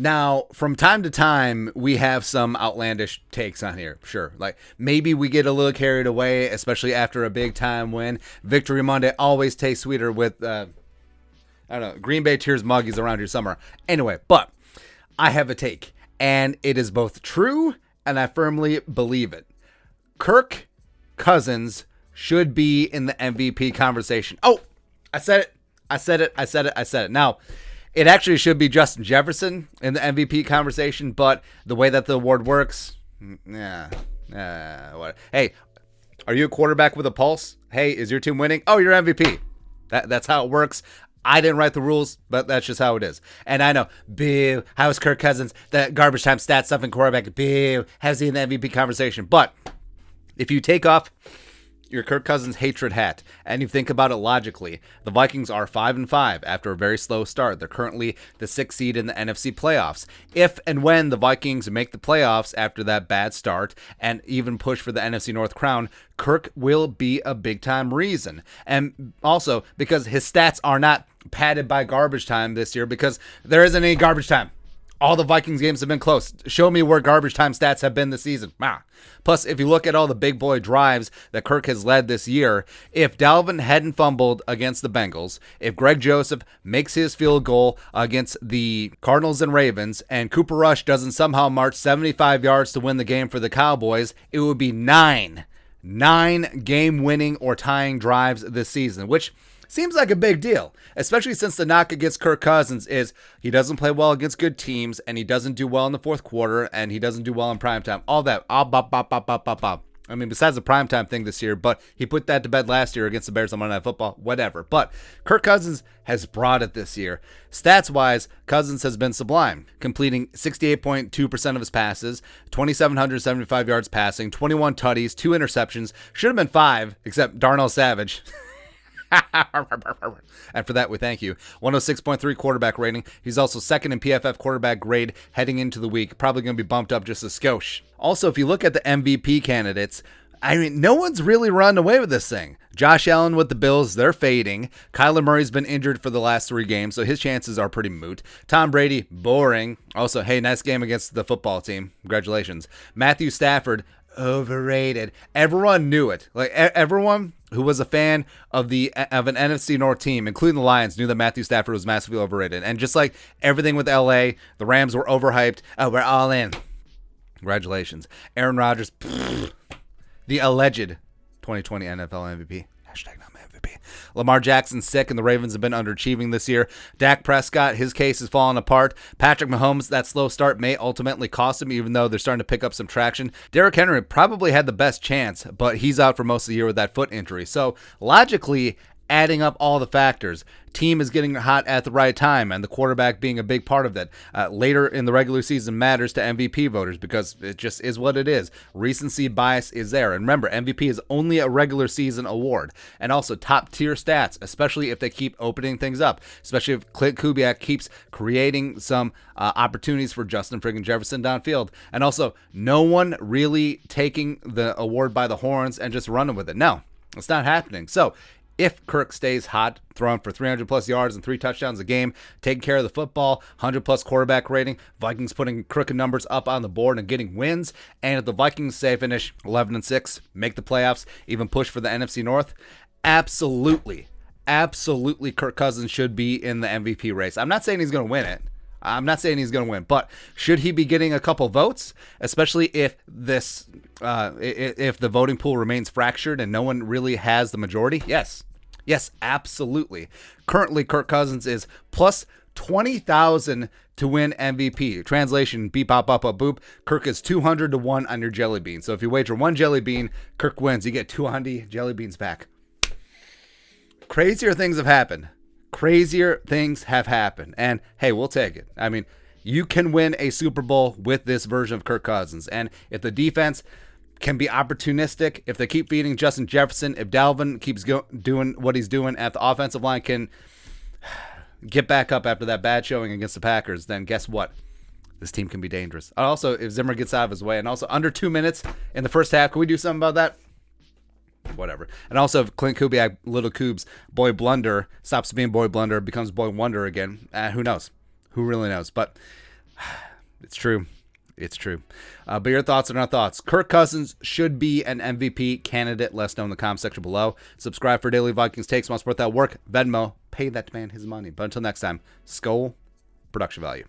Now, from time to time, we have some outlandish takes on here. Sure. Like, maybe we get a little carried away, especially after a big time win. Victory Monday always tastes sweeter with, I don't know, Green Bay Tears Muggies around here somewhere. Anyway, but I have a take, and it is both true, and I firmly believe it. Kirk Cousins should be in the MVP conversation. Oh, I said it. Now, it actually should be Justin Jefferson in the MVP conversation, but the way that the award works, what? Hey, are you a quarterback with a pulse? Hey, is your team winning? Oh, you're MVP. That's how it works. I didn't write the rules, but that's just how it is. And I know, boo, how is Kirk Cousins, the garbage time stat stuff in quarterback, boo, how's he in the MVP conversation? But if you take off your Kirk Cousins hatred hat, and you think about it logically, the Vikings are 5-5 after a very slow start. They're currently the 6th seed in the NFC playoffs. If and when the Vikings make the playoffs after that bad start and even push for the NFC North crown, Kirk will be a big-time reason. And also because his stats are not padded by garbage time this year, because there isn't any garbage time. All the Vikings games have been close. Show me where garbage time stats have been this season. Plus, if you look at all the big boy drives that Kirk has led this year, if Dalvin hadn't fumbled against the Bengals, if Greg Joseph makes his field goal against the Cardinals and Ravens, and Cooper Rush doesn't somehow march 75 yards to win the game for the Cowboys, it would be nine game-winning or tying drives this season, which seems like a big deal, especially since the knock against Kirk Cousins is he doesn't play well against good teams, and he doesn't do well in the fourth quarter, and he doesn't do well in primetime. All that. I mean, besides the primetime thing this year, but he put that to bed last year against the Bears on Monday Night Football, whatever. But Kirk Cousins has brought it this year. Stats-wise, Cousins has been sublime, completing 68.2% of his passes, 2,775 yards passing, 21 tutties, 2 interceptions. Should have been 5, except Darnell Savage. And for that, we thank you. 106.3 quarterback rating. He's also second in PFF quarterback grade heading into the week. Probably going to be bumped up just a skosh. Also, if you look at the MVP candidates, I mean, no one's really run away with this thing. Josh Allen with the Bills, they're fading. Kyler Murray's been injured for the last 3 games, so his chances are pretty moot. Tom Brady, boring. Also, hey, nice game against the football team. Congratulations. Matthew Stafford, overrated. Everyone knew it. Like, everyone who was a fan of an NFC North team, including the Lions, knew that Matthew Stafford was massively overrated. And just like everything with LA, the Rams were overhyped. Oh, we're all in. Congratulations. Aaron Rodgers, the alleged 2020 NFL MVP. Hashtag not my MVP. Lamar Jackson's sick, and the Ravens have been underachieving this year. Dak Prescott, his case is falling apart. Patrick Mahomes, that slow start may ultimately cost him, even though they're starting to pick up some traction. Derrick Henry probably had the best chance, but he's out for most of the year with that foot injury. So, logically, adding up all the factors, team is getting hot at the right time, and the quarterback being a big part of that. Later in the regular season matters to MVP voters because it just is what it is. Recency bias is there. And remember, MVP is only a regular season award. And also top tier stats, especially if they keep opening things up, especially if Clint Kubiak keeps creating some opportunities for Justin friggin' Jefferson downfield. And also, no one really taking the award by the horns and just running with it. No, it's not happening. So, if Kirk stays hot, throwing for 300 plus yards and 3 touchdowns a game, taking care of the football, 100 plus quarterback rating, Vikings putting crooked numbers up on the board and getting wins, and if the Vikings say finish 11-6, make the playoffs, even push for the NFC North, absolutely Kirk Cousins should be in the MVP race. I'm not saying he's going to win it. But should he be getting a couple votes, especially if if the voting pool remains fractured and no one really has the majority? Yes, absolutely. Currently, Kirk Cousins is plus 20,000 to win MVP. Translation, beep, bop, bop, bop, boop. Kirk is 200 to 1 on your jelly bean. So if you wager 1 jelly bean, Kirk wins. You get 200 jelly beans back. Crazier things have happened. And hey, we'll take it. I mean, you can win a Super Bowl with this version of Kirk Cousins. And if the defense can be opportunistic, if they keep feeding Justin Jefferson, if Dalvin keeps doing what he's doing at the offensive line, can get back up after that bad showing against the Packers, then guess what? This team can be dangerous. Also, if Zimmer gets out of his way, and also under 2 minutes in the first half, can we do something about that? Whatever. And also, if Clint Kubiak, Little Coobs, Boy Blunder, stops being Boy Blunder, becomes Boy Wonder again, who knows? Who really knows? But It's true. It's true. But your thoughts on our thoughts. Kirk Cousins should be an MVP candidate. Let us know in the comment section below. Subscribe for daily Vikings takes. Want to support that work? Venmo. Pay that man his money. But until next time, Skol, production value.